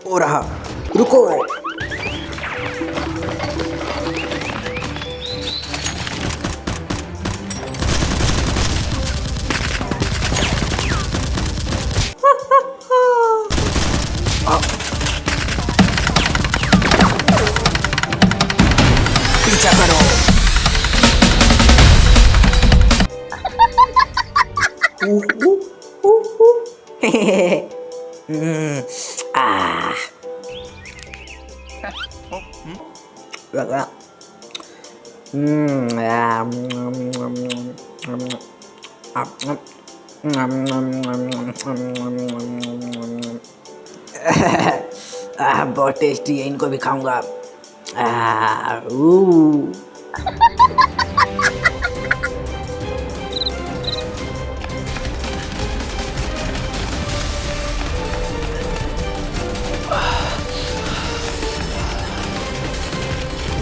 हो रहा, रुको। पीछा करो। लगा। बहुत टेस्टी है, इनको भी खाऊंगा।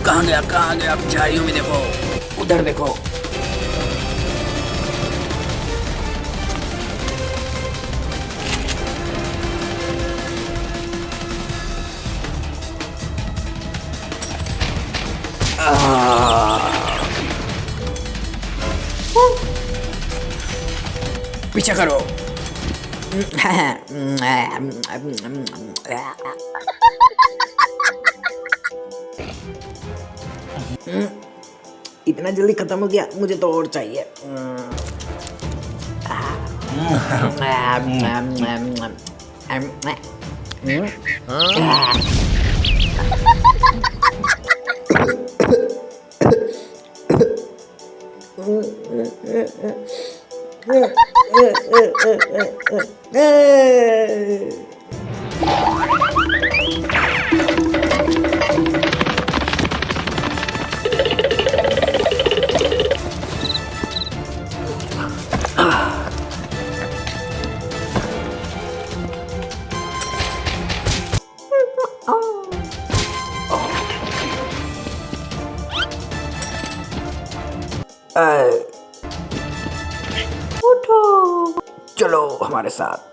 कहाँ गया, कहाँ गया? झाड़ियों में देखो, उधर देखो। पीछे करो। इतना जल्दी खत्म हो गया, मुझे तो और चाहिए। उठो, चलो हमारे साथ।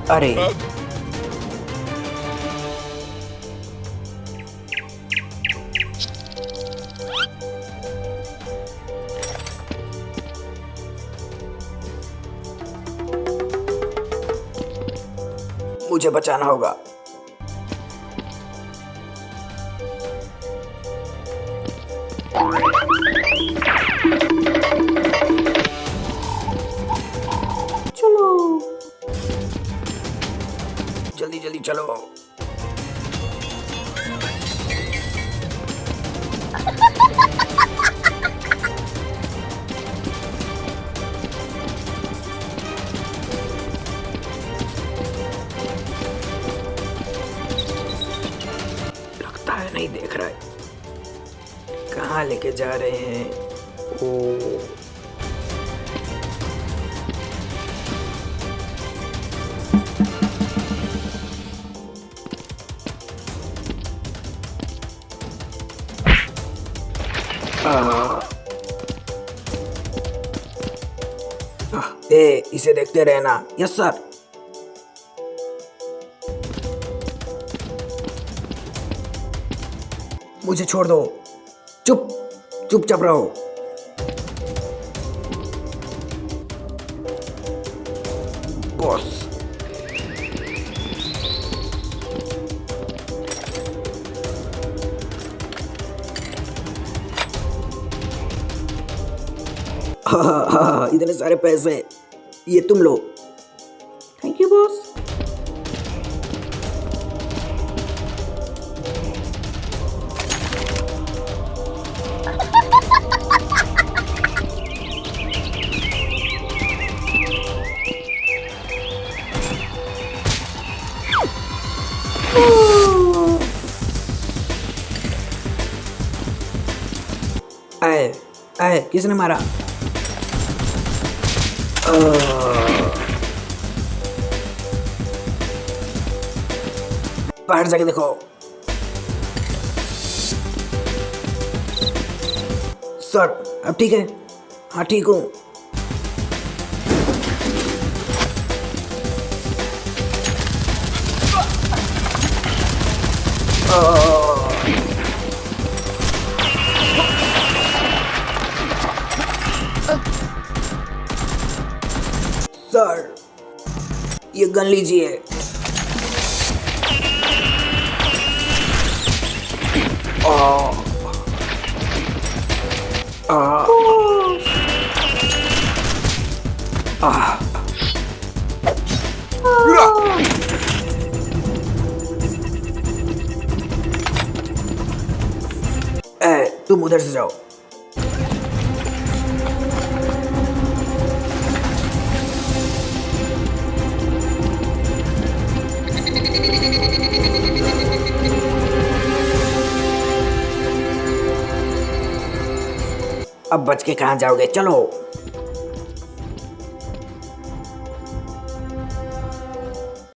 अरे मुझे बचाना होगा। चलो जल्दी जल्दी चलो। नहीं देख रहा है, कहाँ लेके जा रहे हैं? ओ इसे देखते रहना। Yes sir. मुझे छोड़ दो, चुपचाप रहो। बॉस इतने सारे पैसे, ये तुम लो। Thank you boss. आए, किसने मारा? बाहर जाके देखो। सर अब ठीक है? हाँ ठीक हूँ। सर ये गन लीजिए। तुम उधर से जाओ। अब बच के कहाँ जाओगे, चलो।